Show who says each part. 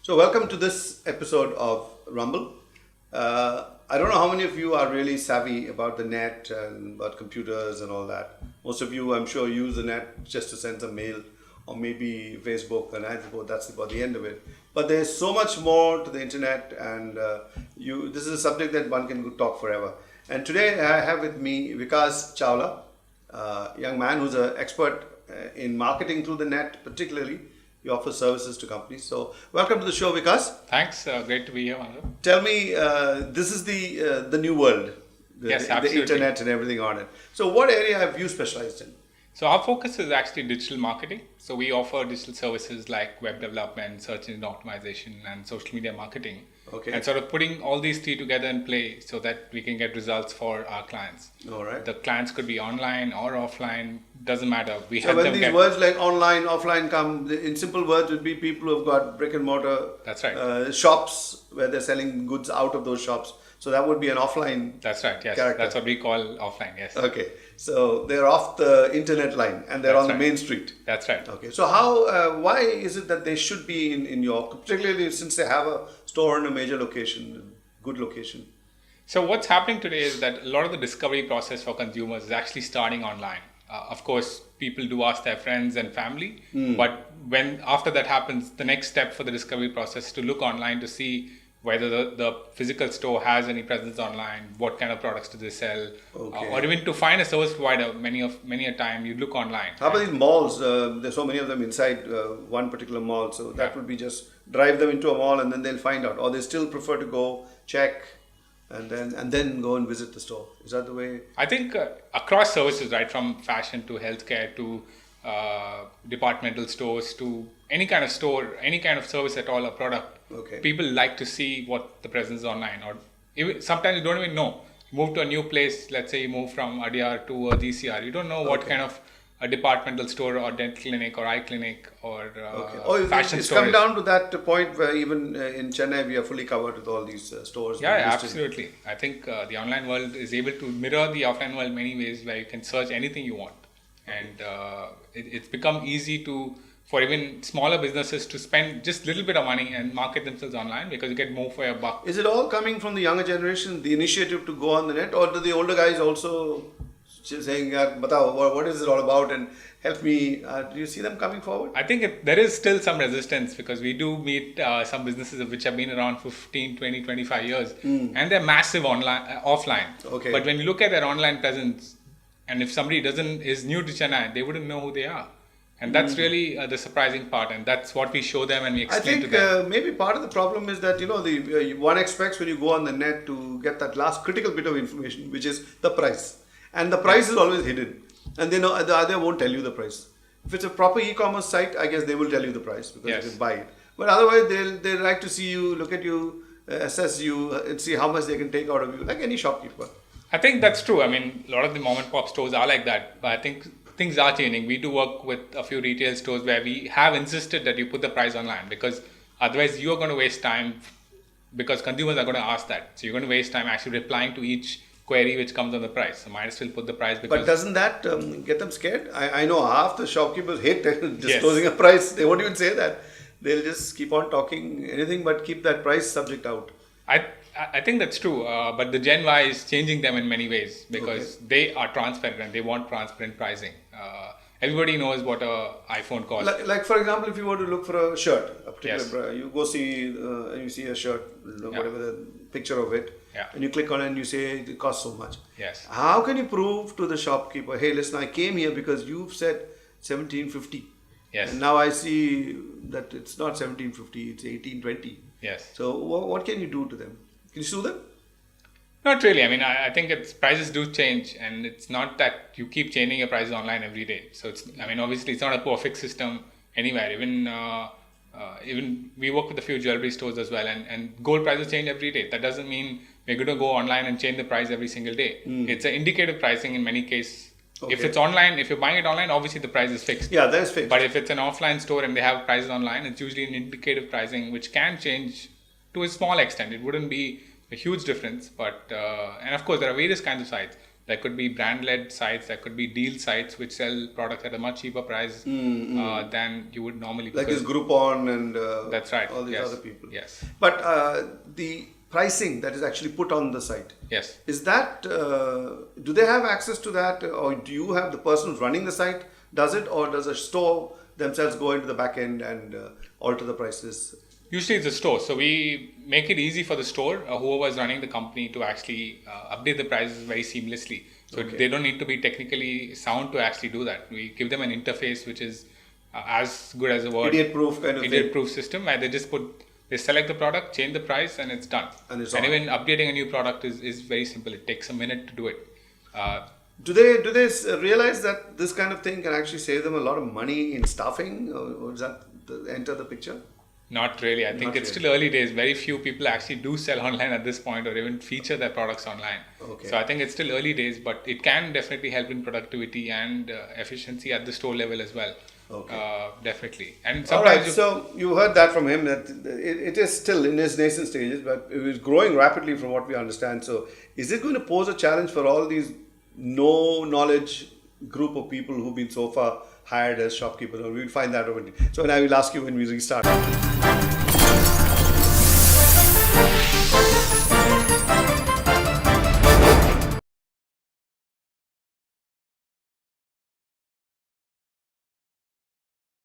Speaker 1: So, welcome to this episode of Rumble. I don't know how many of you are really savvy about the net and about computers and all that. Most of you, I'm sure, use the net just to send some mail or maybe Facebook, and I suppose that's about the end of it. But there's so much more to the internet, and this is a subject that one can talk forever. And today I have with me Vikas Chawla, a young man who's an expert in marketing through the net, particularly. He offers services to companies. So, welcome to the show, Vikas.
Speaker 2: Thanks. Great to be here, Madhav.
Speaker 1: Tell me, this is the new world,
Speaker 2: Yes,
Speaker 1: the
Speaker 2: absolutely.
Speaker 1: internet and everything on it. So, what area have you specialized in?
Speaker 2: So our focus is actually digital marketing. So we offer digital services like web development, search engine optimization, and social media marketing.
Speaker 1: Okay.
Speaker 2: And sort of putting all these three together in play so that we can get results for our clients.
Speaker 1: All right.
Speaker 2: The clients could be online or offline, doesn't matter. We
Speaker 1: So,
Speaker 2: help
Speaker 1: when
Speaker 2: them
Speaker 1: these
Speaker 2: get.
Speaker 1: words like online, offline come, in simple words, would be people who've got brick and mortar
Speaker 2: That's right.
Speaker 1: shops where they're selling goods out of those shops. So, that would be an offline.
Speaker 2: That's right. Yes.
Speaker 1: character.
Speaker 2: That's what we call offline. Yes.
Speaker 1: Okay. So, they're off the internet line and they're
Speaker 2: That's
Speaker 1: on the
Speaker 2: right.
Speaker 1: main street.
Speaker 2: That's right.
Speaker 1: Okay, so why is it that they should be in your, particularly since they have a store in a major location, good location?
Speaker 2: So what's happening today is that a lot of the discovery process for consumers is actually starting online. Of course, people do ask their friends and family, but when after that happens, the next step for the discovery process is to look online to see whether the physical store has any presence online, what kind of products do they sell,
Speaker 1: Okay.
Speaker 2: or even to find a service provider. Many a time you look online.
Speaker 1: How about these malls? There's so many of them inside one particular mall, so that would be just drive them into a mall and then they'll find out. Or they still prefer to go check and then go and visit the store. Is that the way?
Speaker 2: I think across services, right, from fashion to healthcare to departmental stores to any kind of store, any kind of service at all, a product,
Speaker 1: Okay.
Speaker 2: people like to see what the presence is online. Or even, sometimes you don't even know. You move to a new place, let's say you move from Adyar to a GCR, you don't know what
Speaker 1: Okay.
Speaker 2: kind of a departmental store or dental clinic or eye clinic or
Speaker 1: Okay. Oh,
Speaker 2: fashion
Speaker 1: it's
Speaker 2: store
Speaker 1: come
Speaker 2: is.
Speaker 1: down to that point where even in Chennai we are fully covered with all these stores.
Speaker 2: Yeah,
Speaker 1: listed.
Speaker 2: absolutely. I think the online world is able to mirror the offline world in many ways, where you can search anything you want. And it's become easy for even smaller businesses to spend just a little bit of money and market themselves online because you get more for your buck.
Speaker 1: Is it all coming from the younger generation, the initiative to go on the net, or do the older guys also saying, Madhav, what is it all about and help me? Do you see them coming forward?
Speaker 2: I think there is still some resistance because we do meet some businesses which have been around for 15, 20, 25 years and they're massive offline.
Speaker 1: Okay.
Speaker 2: But when you look at their online presence, and if somebody is new to Chennai, they wouldn't know who they are. And that's really the surprising part, and that's what we show them and we
Speaker 1: I
Speaker 2: explain
Speaker 1: think
Speaker 2: to them.
Speaker 1: maybe part of the problem is that one expects when you go on the net to get that last critical bit of information, which is the price, and the price is always hidden, and they know the other won't tell you the price. If it's a proper e-commerce site, I guess they will tell you the price because
Speaker 2: Yes.
Speaker 1: you can buy it. But otherwise, they'll like to see you, look at you, assess you, and see how much they can take out of you, like any shopkeeper.
Speaker 2: I think that's true. I mean, a lot of the mom and pop stores are like that, but I think things are changing. We do work with a few retail stores where we have insisted that you put the price online because otherwise you're going to waste time because consumers are going to ask that. So you're going to waste time actually replying to each query which comes on the price. So might as well put the price because...
Speaker 1: But doesn't that get them scared? I know half the shopkeepers hate disclosing a price. They won't even say that. They'll just keep on talking anything but keep that price subject out.
Speaker 2: I think that's true, but the Gen Y is changing them in many ways because they are transparent and they want transparent pricing. Everybody knows what an iPhone costs.
Speaker 1: Like for example, if you were to look for a shirt, a particular
Speaker 2: Yes.
Speaker 1: brand, you go see and you see a shirt, whatever the picture of it,
Speaker 2: Yeah.
Speaker 1: and you click on it and you say it costs so much.
Speaker 2: Yes.
Speaker 1: How can you prove to the shopkeeper, hey, listen, I came here because you've said 1750,
Speaker 2: Yes.
Speaker 1: and now I see that it's not 1750, it's 1820.
Speaker 2: Yes.
Speaker 1: So what can you do to them? Can you sue them?
Speaker 2: Not really. I mean, I think prices do change, and it's not that you keep changing your prices online every day. So obviously, it's not a perfect system anywhere. Even we work with a few jewelry stores as well, and gold prices change every day. That doesn't mean we're going to go online and change the price every single day. It's an indicative pricing in many cases.
Speaker 1: Okay.
Speaker 2: If it's online, if you're buying it online, obviously the price is fixed.
Speaker 1: Yeah, that's fixed.
Speaker 2: But if it's an offline store and they have prices online, it's usually an indicative pricing which can change to a small extent. It wouldn't be a huge difference, but and of course there are various kinds of sites. There could be brand-led sites, there could be deal sites which sell products at a much cheaper price than you would normally.
Speaker 1: Like this Groupon and
Speaker 2: that's right.
Speaker 1: all these other people.
Speaker 2: Yes.
Speaker 1: But the pricing that is actually put on the site,
Speaker 2: yes,
Speaker 1: is that, do they have access to that, or do you have the person who's running the site does it, or does a store themselves go into the back end and alter the prices?
Speaker 2: Usually it's a store, so we make it easy for the store, whoever is running the company, to actually update the prices very seamlessly. So they don't need to be technically sound to actually do that. We give them an interface which is as good as a word.
Speaker 1: Idiot-proof kind of
Speaker 2: Idiot-proof system, where they select the product, change the price, and it's done. And even updating a new product is very simple. It takes a minute to do it.
Speaker 1: Do they realize that this kind of thing can actually save them a lot of money in staffing, or does that enter the picture?
Speaker 2: Not really. I think it's still early days. Very few people actually do sell online at this point, or even feature their products online.
Speaker 1: Okay.
Speaker 2: So I think it's still early days, but it can definitely help in productivity and efficiency at the store level as well.
Speaker 1: Okay.
Speaker 2: Definitely. And
Speaker 1: all right. So you heard that from him, that it is still in its nascent stages, but it is growing rapidly from what we understand. So is it going to pose a challenge for all these no knowledge group of people who've been so far hired as shopkeepers? Or we'll find that over. So I will ask you when we restart.